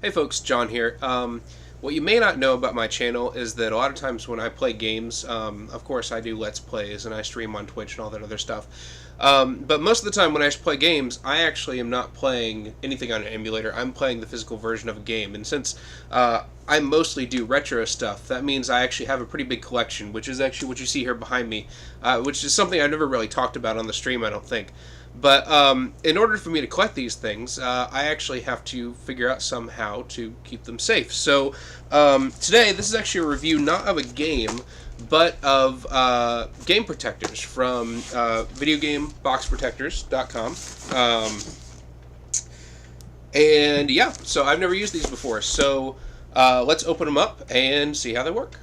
Hey folks, John here. What you may not know about my channel is that a lot of times when I play games, of course I do Let's Plays and I stream on Twitch and all that other stuff. But most of the time when I play games, I actually am not playing anything on an emulator. I'm playing the physical version of a game. And since I mostly do retro stuff, that means I actually have a pretty big collection, which is actually what you see here behind me, which is something I've never really talked about on the stream, I don't think. But in order for me to collect these things, I actually have to figure out somehow to keep them safe. So today, this is actually a review not of a game, but of game protectors from videogameboxprotectors.com. And yeah, so I've never used these before. So let's open them up and see how they work.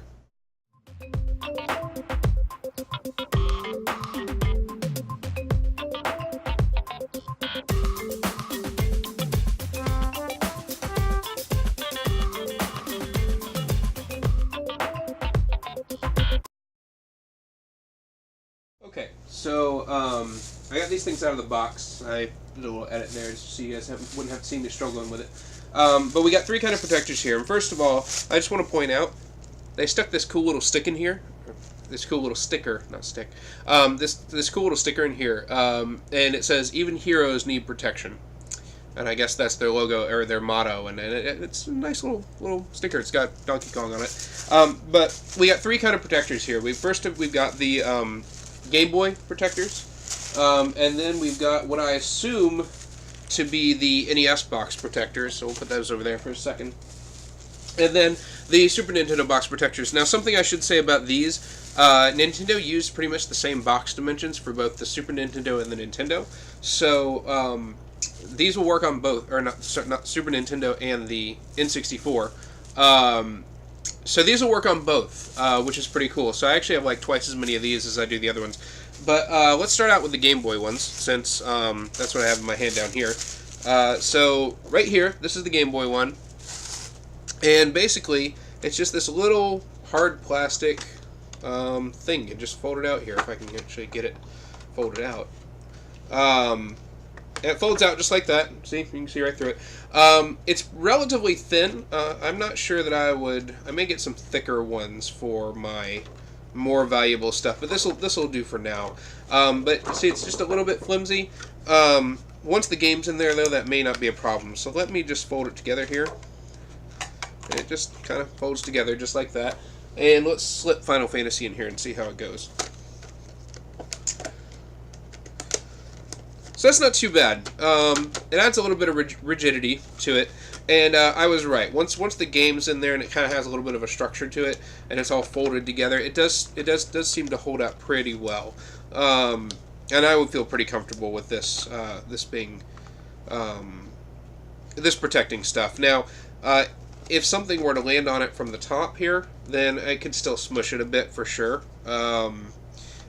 Okay, so I got these things out of the box. I did a little edit there just so you guys wouldn't have to see me struggling with it. But we got three kind of protectors here. And first of all, I just want to point out, they stuck this cool little stick in here. This cool little sticker, not stick. This cool little sticker in here. And it says, "Even heroes need protection." And I guess that's their logo, or their motto, and it's a nice little sticker. It's got Donkey Kong on it. But we got three kind of protectors here. We've got the Game Boy protectors, and then we've got what I assume to be the NES box protectors, so we'll put those over there for a second. And then the Super Nintendo box protectors. Now, something I should say about these, Nintendo used pretty much the same box dimensions for both the Super Nintendo and the Nintendo, so these will work on both, or not Super Nintendo and the N64. So these will work on both, which is pretty cool. So I actually have like twice as many of these as I do the other ones. But let's start out with the Game Boy ones, since that's what I have in my hand down here. So right here, this is the Game Boy one. And basically, it's just this little hard plastic thing. And just fold it out here, if I can actually get it folded out. It folds out just like that. See, you can see right through it. It's relatively thin. I'm not sure that I may get some thicker ones for my more valuable stuff, but this'll do for now. But see, it's just a little bit flimsy. Once the game's in there, though, that may not be a problem. So let me just fold it together here. And it just kind of folds together just like that. And let's slip Final Fantasy in here and see how it goes. So that's not too bad. It adds a little bit of rigidity to it, and I was right. Once the game's in there and it kind of has a little bit of a structure to it, and it's all folded together, it does seem to hold up pretty well. And I would feel pretty comfortable with this being this protecting stuff. Now, if something were to land on it from the top here, then I could still smush it a bit for sure.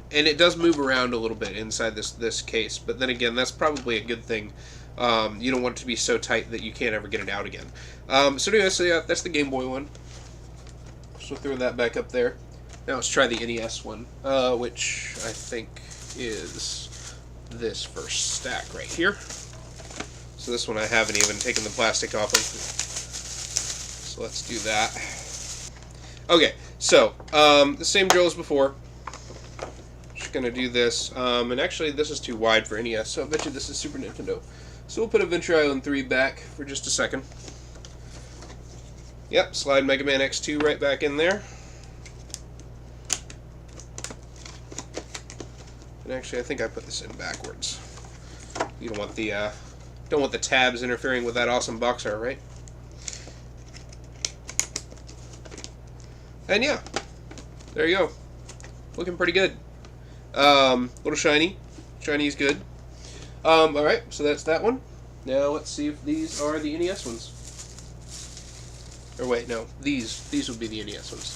And it does move around a little bit inside this case, but then again, that's probably a good thing. You don't want it to be so tight that you can't ever get it out again. So anyway, so yeah, that's the Game Boy one. So throw that back up there. Now let's try the NES one, which I think is this first stack right here. So this one I haven't even taken the plastic off of. So let's do that. Okay, so the same drill as before. Gonna do this, and actually this is too wide for NES, so I bet you this is Super Nintendo. So we'll put Adventure Island 3 back for just a second. Yep, slide Mega Man X2 right back in there. And actually, I think I put this in backwards. You don't want the tabs interfering with that awesome box art, right? And yeah, there you go. Looking pretty good. Little shiny. Shiny is good. Alright, so that's that one. Now let's see if these are the NES ones. Or wait, no. These would be the NES ones.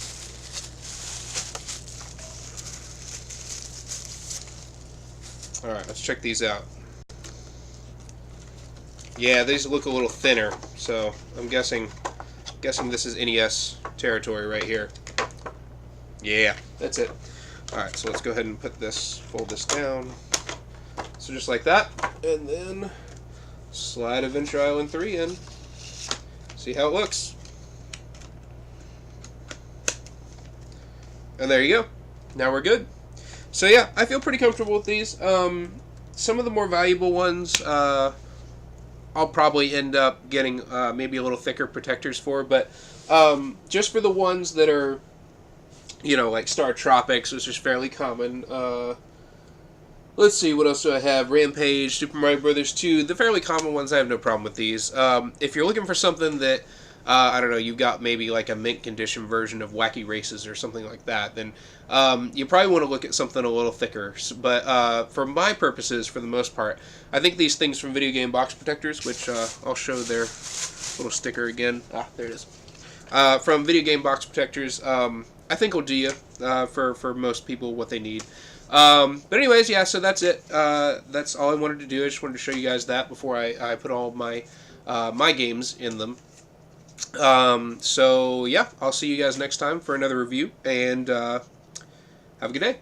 Alright, let's check these out. Yeah, these look a little thinner, so I'm guessing this is NES territory right here. Yeah, that's it. Alright, so let's go ahead and fold this down. So just like that, and then slide Adventure Island 3 in. See how it looks. And there you go. Now we're good. So yeah, I feel pretty comfortable with these. Some of the more valuable ones, I'll probably end up getting maybe a little thicker protectors for, but just for the ones that are, you know, like Star Tropics, which is fairly common. Let's see, what else do I have? Rampage, Super Mario Brothers 2, the fairly common ones, I have no problem with these. If you're looking for something that, I don't know, you've got maybe like a mint condition version of Wacky Races or something like that, then you probably want to look at something a little thicker. But for my purposes, for the most part, I think these things from Video Game Box Protectors, which I'll show their little sticker again. Ah, there it is. From Video Game Box Protectors, I think will do you for most people what they need. But anyways, yeah, so that's it. That's all I wanted to do. I just wanted to show you guys that before I put all my my games in them. So yeah, I'll see you guys next time for another review, and have a good day.